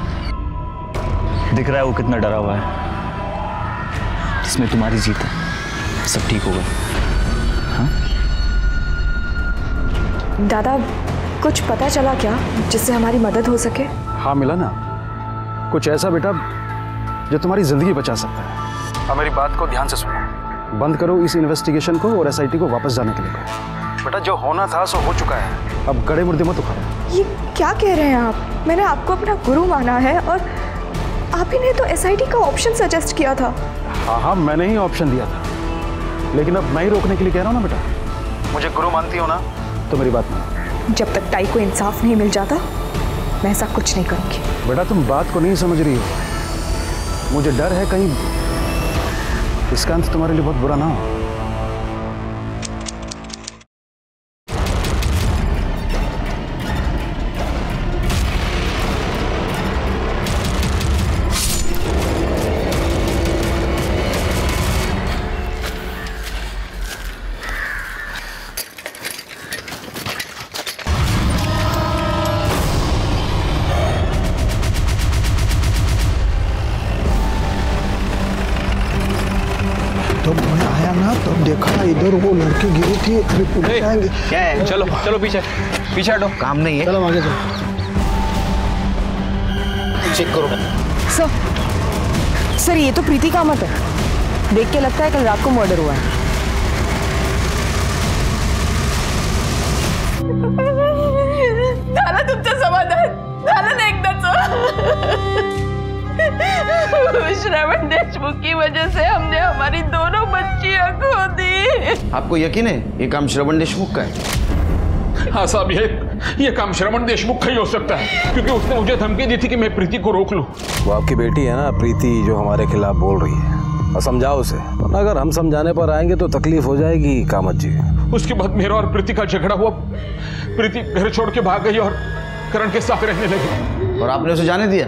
[SPEAKER 12] दिख रहा है वो कितना डरा हुआ है। इसमें तुम्हारी जीत है, सब ठीक होगा। हाँ?
[SPEAKER 6] दादा कुछ पता चला क्या जिससे हमारी मदद हो सके?
[SPEAKER 4] हाँ मिला ना, कुछ ऐसा बेटा जो तुम्हारी जिंदगी बचा सकता है। अब मेरी बात को ध्यान से सुनो, बंद करो इस इन्वेस्टिगेशन को और SIT को वापस जाने के लिए कहो। बेटा जो होना था सो हो चुका है, अब गड़े मुर्दे मत उखाड़ो।
[SPEAKER 6] ये क्या कह रहे हैं आप? मैंने आपको अपना गुरु माना है और आप ही ने तो SIT का ऑप्शन सजेस्ट किया था।
[SPEAKER 4] हाँ मैंने ही ऑप्शन दिया था, लेकिन अब मैं ही रोकने के लिए कह रहा हूँ ना बेटा। मुझे गुरु मानती हो ना तो मेरी बात मानो।
[SPEAKER 6] जब तक ताई को इंसाफ नहीं मिल जाता मैं ऐसा कुछ नहीं करूंगी।
[SPEAKER 4] बेटा तुम बात को नहीं समझ रही हो, मुझे डर है कहीं इसका अंत तुम्हारे लिए बहुत बुरा ना हो।
[SPEAKER 11] देखा इधर वो लड़के गिरे थे, अभी पुलिस आएंगे।
[SPEAKER 10] क्या है? चलो चलो पीछे पीछे हटो,
[SPEAKER 2] काम नहीं है।
[SPEAKER 11] चलो आगे चलो।
[SPEAKER 2] चेक करो।
[SPEAKER 14] सर ये तो प्रीति कामत है, देख के लगता है कल रात को मर्डर हुआ है।
[SPEAKER 6] झालं तुमचं समाधान झालं ना एकदाच? श्रवण देशमुख की वजह से हमने हमारी दोनों बच्चियां खो दी।
[SPEAKER 2] आपको यकीन है ये काम श्रवण देशमुख का है?
[SPEAKER 7] हाँ साहब, ये काम श्रवण देशमुख का ही हो सकता है, क्योंकि उसने मुझे धमकी दी थी कि मैं प्रीति को रोक लूं।
[SPEAKER 13] वो आपकी बेटी है ना प्रीति, जो हमारे खिलाफ बोल रही है, और समझाओ उसे, वरना अगर हम समझाने पर आएंगे तो तकलीफ हो जाएगी कामत जी।
[SPEAKER 7] उसके बाद मेरा और प्रीति का झगड़ा हुआ, प्रीति घर छोड़ के भाग गई और करण के साथ रहने लगी।
[SPEAKER 2] और आपने उसे जाने दिया?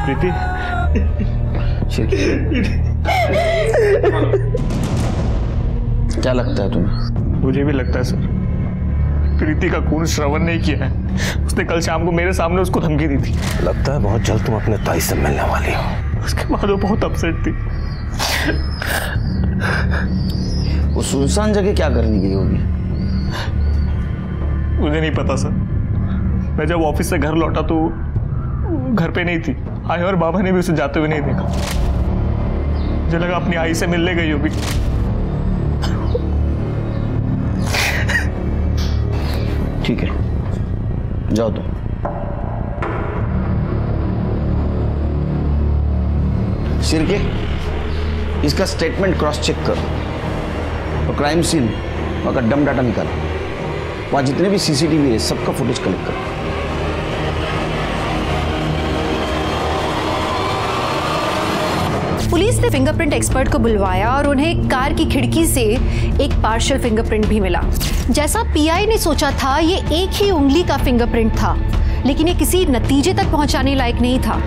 [SPEAKER 12] प्रीति
[SPEAKER 2] क्या लगता है तुम्हें?
[SPEAKER 12] मुझे भी लगता है सर, प्रीति का खून श्रवण ने किया है। उसने कल शाम को मेरे सामने उसको धमकी दी थी।
[SPEAKER 13] लगता है बहुत जल्द तुम अपने ताई से मिलने वाली हो।
[SPEAKER 12] उसके बाद वो बहुत अपसेट थी।
[SPEAKER 2] वो सुनसान जगह क्या करने गई होगी?
[SPEAKER 12] मुझे नहीं पता सर। मैं जब ऑफिस से घर लौटा तो घर पे नहीं थी। आई और बाबा ने भी उसे जाते हुए नहीं देखा। मुझे लगा अपनी आई से मिलने गई होगी।
[SPEAKER 2] ठीक है, जाओ तुम। सिरके, इसका स्टेटमेंट क्रॉस चेक करो और क्राइम सीन वहाँ का डम डाटा निकालो। वहाँ जितने भी सीसीटीवी है सबका फुटेज कलेक्ट करो।
[SPEAKER 5] पुलिस ने फिंगरप्रिंट एक्सपर्ट को बुलवाया और उन्हें कार की खिड़की से एक पार्शियल फिंगरप्रिंट भी मिला। जैसा पीआई ने सोचा था, ये एक ही उंगली का फिंगरप्रिंट था, लेकिन ये किसी नतीजे तक पहुंचाने लायक नहीं था।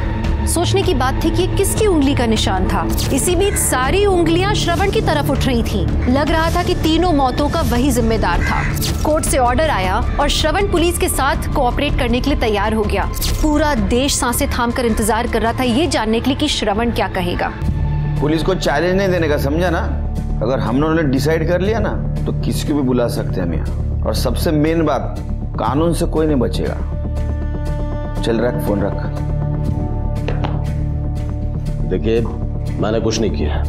[SPEAKER 5] सोचने की बात थी कि ये किसकी उंगली का निशान था। इसी बीच सारी उंगलियां श्रवण की तरफ उठ रही थीं। लग रहा था कि तीनों मौतों का वही जिम्मेदार था। कोर्ट से ऑर्डर आया और श्रवण पुलिस के साथ कोऑपरेट करने के लिए तैयार हो गया। पूरा देश सांसें थामकर इंतजार कर रहा था ये जानने के लिए कि श्रवण क्या कहेगा।
[SPEAKER 2] पुलिस को चैलेंज नहीं देने का, समझा ना? अगर हम लोगों ने डिसाइड कर लिया ना तो किसी को भी बुला सकते हैं हम यहाँ। और सबसे मेन बात, कानून से कोई नहीं बचेगा। चल रख, फोन रख।
[SPEAKER 13] देखिए, मैंने कुछ नहीं किया,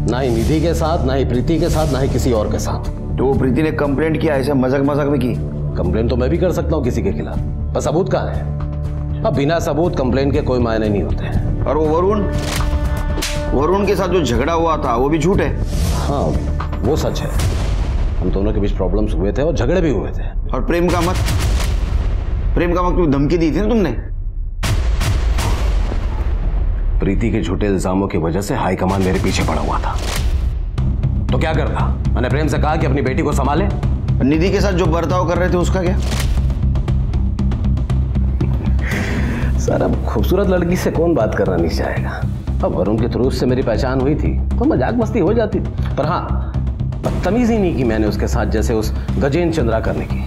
[SPEAKER 13] ना ही निधि के साथ, ना ही प्रीति के साथ, ना ही किसी और के साथ।
[SPEAKER 2] तो वो प्रीति ने कंप्लेंट किया, ऐसे मजाक मजाक में की?
[SPEAKER 13] कंप्लेंट तो मैं भी कर सकता हूँ किसी के खिलाफ, पर सबूत कहाँ है? अब बिना सबूत कंप्लेंट के कोई मायने नहीं होते।
[SPEAKER 2] और वो वरुण के साथ जो झगड़ा हुआ था वो भी झूठ है?
[SPEAKER 13] हाँ, वो सच है। हम दोनों के बीच प्रॉब्लम्स हुए थे और झगड़े भी हुए थे।
[SPEAKER 2] और प्रेम का मत की धमकी दी थी ना तुमने?
[SPEAKER 13] प्रीति के झूठे इल्जामों की वजह से हाईकमान मेरे पीछे पड़ा हुआ था। तो क्या करता? मैंने प्रेम से कहा कि अपनी बेटी को संभाले।
[SPEAKER 2] निधि के साथ जो बर्ताव कर रहे थे उसका क्या?
[SPEAKER 13] सर, अब खूबसूरत लड़की से कौन बात करना नहीं चाहेगा? अब वरुण के थ्रू उससे मेरी पहचान हुई थी तो मजाक मस्ती हो जाती, पर हाँ, बदतमीजी नहीं की मैंने उसके साथ जैसे उस गजेंद्र चंद्रा करने की।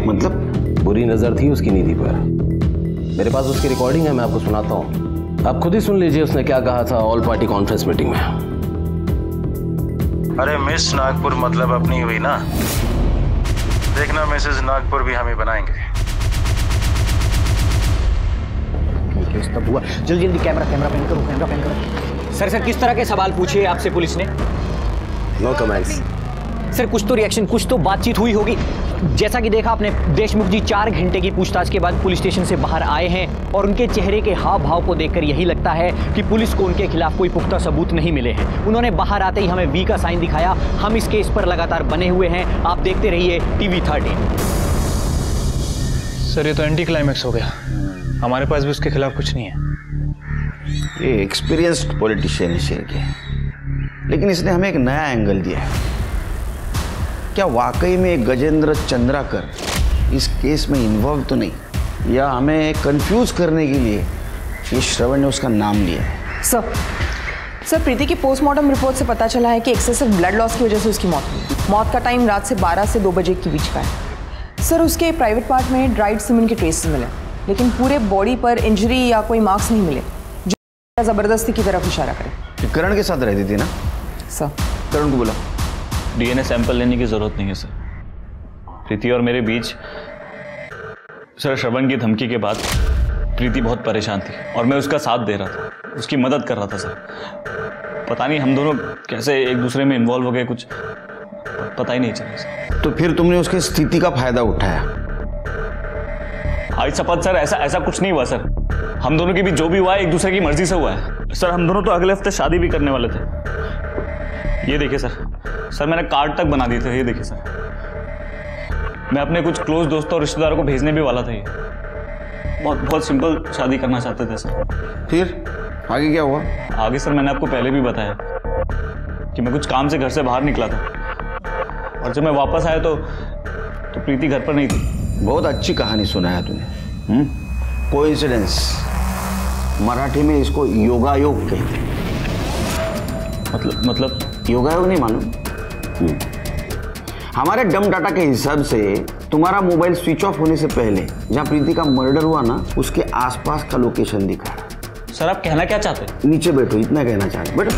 [SPEAKER 2] मतलब?
[SPEAKER 13] बुरी नजर थी उसकी निधि पर। मेरे पास उसकी रिकॉर्डिंग है, मैं आपको सुनाता हूँ। आप खुद ही सुन लीजिए उसने क्या कहा था ऑल पार्टी कॉन्फ्रेंस मीटिंग में।
[SPEAKER 17] अरे मिस नागपुर मतलब अपनी हुई ना, देखना मिसेस नागपुर भी हम ही बनाएंगे।
[SPEAKER 1] तब हुआ। जल्दी जल्दी कैमरा पेन करो। सर किस तरह के सवाल पूछे आपसे पुलिस ने?
[SPEAKER 13] No comments.
[SPEAKER 1] सर कुछ तो रिएक्शन, कुछ तो बातचीत हुई होगी। जैसा कि देखा आपने, देशमुख जी 4 घंटे की पूछताछ के बाद पुलिस स्टेशन से बाहर आए हैं और उनके चेहरे के हाव भाव को देखकर यही लगता है कि पुलिस को उनके खिलाफ कोई पुख्ता सबूत नहीं मिले हैं। उन्होंने बाहर आते ही हमें वी का साइन दिखाया। हम इस केस पर लगातार बने हुए हैं। आप देखते रहिए TV 13।
[SPEAKER 10] सर, ये तो एंटी क्लाइमैक्स हो गया। हमारे पास भी उसके खिलाफ कुछ नहीं है।
[SPEAKER 2] ये एक्सपीरियंस्ड पॉलिटिशियन है शेरके, लेकिन इसने हमें एक नया एंगल दिया है। क्या वाकई में गजेंद्र चंद्राकर इस केस में इन्वॉल्व तो नहीं, या हमें कंफ्यूज करने के लिए ये श्रवण ने उसका नाम लिया है?
[SPEAKER 14] सर, प्रीति की पोस्टमार्टम रिपोर्ट से पता चला है कि एक्सेसिव ब्लड लॉस की वजह से उसकी मौत हुई। मौत का टाइम रात से 12 से 2 बजे के बीच का है। सर, उसके प्राइवेट पार्ट में ड्राइड सीमेंट के ट्रेसेस मिले, लेकिन पूरे बॉडी पर इंजरी या कोई मार्क्स नहीं मिले जो जबरदस्ती की तरफ इशारा करे।
[SPEAKER 2] करण के साथ रहती थी ना?
[SPEAKER 14] सर,
[SPEAKER 2] करण को बोला।
[SPEAKER 12] DNA सैंपल लेने की जरूरत नहीं है सर। प्रीति और मेरे बीच सर श्रवण की धमकी के बाद प्रीति बहुत परेशान थी और मैं उसका साथ दे रहा था, उसकी मदद कर रहा था सर। पता नहीं हम दोनों कैसे एक दूसरे में इन्वॉल्व हो गए, कुछ पता ही नहीं चला सर।
[SPEAKER 2] तो फिर तुमने उसकी स्थिति का फायदा उठाया?
[SPEAKER 12] आज शपथ सर, ऐसा कुछ नहीं हुआ सर। हम दोनों के बीच जो भी हुआ है एक दूसरे की मर्जी से हुआ है सर। हम दोनों तो अगले हफ्ते शादी भी करने वाले थे। ये देखिए सर, मैंने कार्ड तक बना दिए थे। ये देखिए सर, मैं अपने कुछ क्लोज दोस्तों और रिश्तेदारों को भेजने भी वाला था। ये बहुत सिंपल शादी करना चाहते थे सर।
[SPEAKER 2] फिर आगे क्या हुआ?
[SPEAKER 12] आगे सर मैंने आपको पहले भी बताया कि मैं कुछ काम से घर से बाहर निकला था और जब मैं वापस आया तो प्रीति घर पर नहीं थी।
[SPEAKER 2] बहुत अच्छी कहानी सुनाया तूने। कोइंसिडेंस, मराठी में इसको योगायोग कहते हैं।
[SPEAKER 12] मतलब
[SPEAKER 2] योगायोग नहीं मालूम? हमारे डम डाटा के हिसाब से तुम्हारा मोबाइल स्विच ऑफ होने से पहले जहां प्रीति का मर्डर हुआ ना, उसके आसपास का लोकेशन दिखा।
[SPEAKER 12] सर आप कहना क्या चाहते हैं?
[SPEAKER 2] नीचे बैठो, इतना कहना चाहते। बैठो।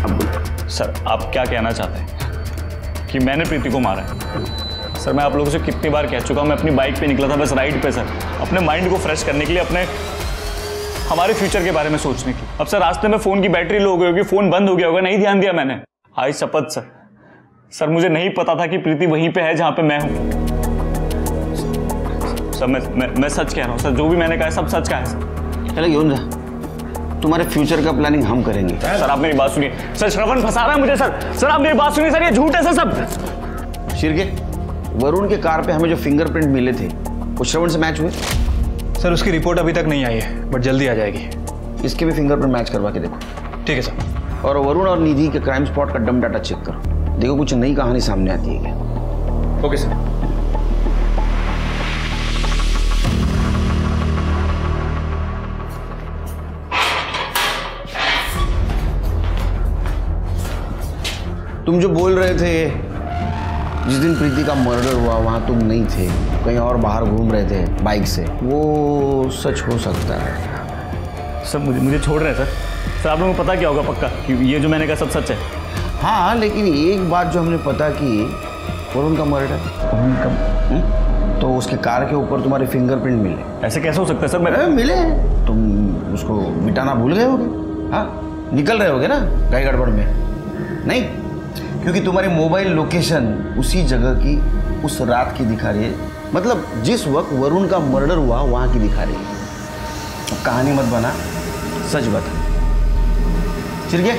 [SPEAKER 12] अब सर आप क्या कहना चाहते हैं? कि मैंने प्रीति को मारा है। सर मैं आप लोगों से कितनी बार कह चुका हूँ, मैं अपनी बाइक पे निकला था बस राइड पे सर, अपने माइंड को फ्रेश करने के लिए, अपने हमारे फ्यूचर के बारे में सोचने की। अब सर रास्ते में फोन की बैटरी लो हो गई होगी, फोन बंद हो गया होगा, नहीं ध्यान दिया मैंने। आज शपथ सर, सर मुझे नहीं पता था कि प्रीति वहीं पे है जहां पे मैं हूं। सर मैं सच कह रहा हूं सर, जो भी मैंने कहा सब सच का है सर।
[SPEAKER 2] चले घेऊन जा, तुम्हारे फ्यूचर का प्लानिंग हम करेंगे।
[SPEAKER 12] सर आप मेरी बात सुनिए सर, श्रवण फंसा रहा है मुझे सर। सर आप मेरी बात सुनिए सर, ये झूठ है सर सब।
[SPEAKER 2] शिरके, वरुण के कार पे हमें जो फिंगरप्रिंट मिले थे वो श्रवण से मैच हुए?
[SPEAKER 10] सर उसकी रिपोर्ट अभी तक नहीं आई है, बट जल्दी आ जाएगी।
[SPEAKER 2] इसके भी फिंगरप्रिंट मैच करवा के देखो।
[SPEAKER 10] ठीक है सर।
[SPEAKER 2] और वरुण और निधि के क्राइम स्पॉट का डम डाटा चेक करो, देखो कुछ नई कहानी सामने आती है क्या।
[SPEAKER 10] Okay sir.
[SPEAKER 2] तुम जो बोल रहे थे जिस दिन प्रीति का मर्डर हुआ वहां तुम नहीं थे, कहीं और बाहर घूम रहे थे बाइक से, वो सच हो सकता है।
[SPEAKER 12] सर मुझे छोड़ रहे हैं सर। सर आप लोगों को पता क्या होगा पक्का कि ये जो मैंने कहा सब सच है?
[SPEAKER 2] हाँ, लेकिन एक बात जो हमने पता की, वरुण का मर्डर, तो उसके कार के ऊपर तुम्हारे फिंगरप्रिंट मिले।
[SPEAKER 12] ऐसे कैसे हो सकता है सर?
[SPEAKER 2] मिले, तुम उसको मिटाना भूल गए होगे। हाँ, निकल रहे होगे ना गाय गड़बड़ में। नहीं, क्योंकि तुम्हारी मोबाइल लोकेशन उसी जगह की उस रात की दिखा रही है, मतलब जिस वक्त वरुण का मर्डर हुआ वहां की दिखा रही है। अब कहानी मत बना, सच बता। चिरके,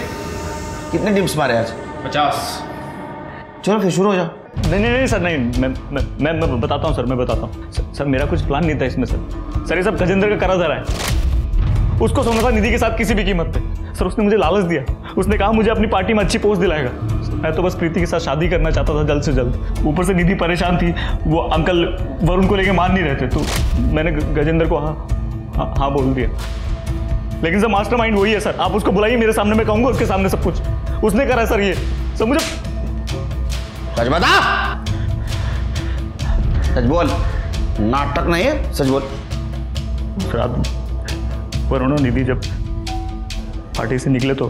[SPEAKER 2] कितने टिप्स मारे आज?
[SPEAKER 7] 50।
[SPEAKER 2] चलो फिर शुरू हो जाओ।
[SPEAKER 12] नहीं सर, नहीं मैं बताता हूँ सर, मैं बताता हूँ सर, मेरा कुछ प्लान नहीं था इसमें सर। सर ये सब गजेंद्र का करा धरा है। उसको सोना था निधि के साथ किसी भी कीमत पे। सर उसने मुझे लालच दिया, उसने कहा मुझे अपनी पार्टी में अच्छी पोस्ट दिलाएगा। मैं तो बस प्रीति के साथ शादी करना चाहता था जल्द से जल्द। ऊपर से निधि परेशान थी, वो अंकल वरुण को लेके मान नहीं रहे थे, तो मैंने गजेंद्र को हाँ बोल दिया। लेकिन सर मास्टरमाइंड वही है सर, आप उसको बुलाइए मेरे सामने, मैं कहूंगा उसके सामने सब कुछ उसने करा है सर। ये सर मुझे
[SPEAKER 2] सच बता, सच बोल, नाटक नहीं है, सच बोल।
[SPEAKER 12] रात वरुण और निधि जब पार्टी से निकले तो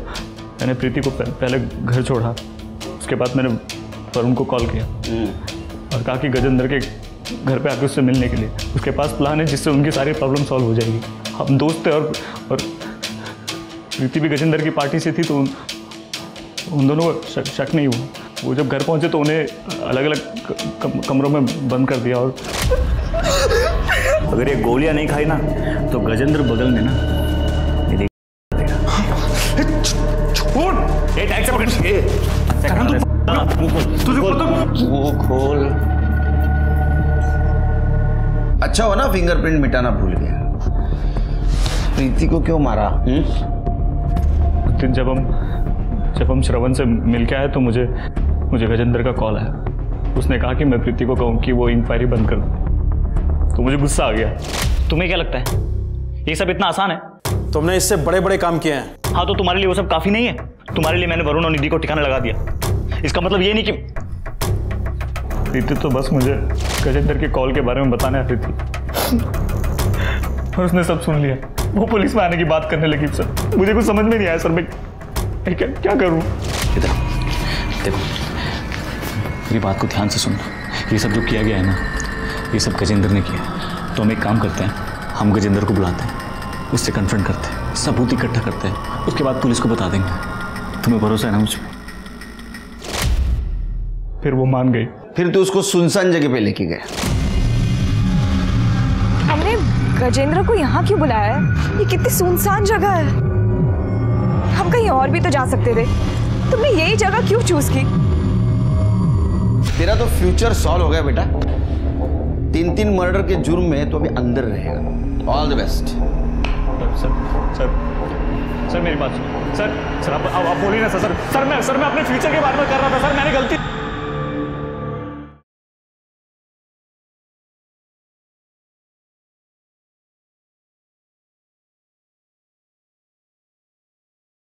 [SPEAKER 12] मैंने प्रीति को पहले घर छोड़ा, उसके बाद मैंने वरुण को कॉल किया और कहा कि गजेंद्र के घर पे आके उससे मिलने के लिए। उसके पास प्लान है जिससे उनकी सारी प्रॉब्लम सॉल्व हो जाएगी। हम दोस्त थे और प्रीति भी गजेंद्र की पार्टी से थी, तो उन दोनों को शक नहीं हुआ। वो जब घर पहुंचे तो उन्हें अलग अलग कमरों में बंद कर दिया। और अगर ये गोलियां नहीं खाई ना तो गजेंद्र बगल में ना
[SPEAKER 2] खोल। अच्छा हो ना फिंगरप्रिंट मिटाना भूल गया। प्रीति को क्यों मारा?
[SPEAKER 12] उस दिन जब हम श्रवण से मिल के आए तो मुझे गजेंद्र का कॉल आया। उसने कहा कि मैं प्रीति को कहूँ कि वो इंक्वायरी बंद कर दे। तो मुझे गुस्सा आ गया।
[SPEAKER 1] तुम्हें क्या लगता है ये सब इतना आसान है?
[SPEAKER 13] तुमने इससे बड़े बड़े काम किए हैं।
[SPEAKER 1] हाँ, तो तुम्हारे लिए वो सब काफी नहीं है? तुम्हारे लिए मैंने वरुण और निधि को ठिकाना लगा दिया। इसका मतलब ये नहीं कि
[SPEAKER 12] प्रीति तो बस मुझे गजेंद्र के कॉल के बारे में बताने आती थी और उसने सब सुन लिया। वो पुलिस में आने की बात करने लगी। सर मुझे कुछ समझ में नहीं आया सर, मैं क्या करूं? इधर देखो, मेरी बात को ध्यान से सुनना। ये सब जो किया गया है ना, ये सब गजेंद्र ने किया। तो हम एक काम करते हैं, हम गजेंद्र को बुलाते हैं, उससे कन्फ्रंट करते हैं, सबूत इकट्ठा करते हैं, उसके बाद पुलिस को बता देंगे। तुम्हें भरोसा है ना मुझ पर? फिर वो मान गई।
[SPEAKER 2] फिर तो उसको सुनसान जगह पे लेके गया।
[SPEAKER 6] हमने गजेंद्र को यहाँ क्यों बुलाया है? ये कितनी सुनसान जगह है। हम कहीं और भी तो जा सकते थे, तुमने यही जगह क्यों चूज की?
[SPEAKER 2] तेरा तो फ्यूचर सॉल्व हो गया बेटा। 3 मर्डर के जुर्म में तो अभी अंदर रहेगा। All the best.
[SPEAKER 12] सर मेरी बात सुनो। सर आप बोलिए ना सर। सर मैं अपने फ्यूचर के बारे में कर रहा था सर, मैंने गलती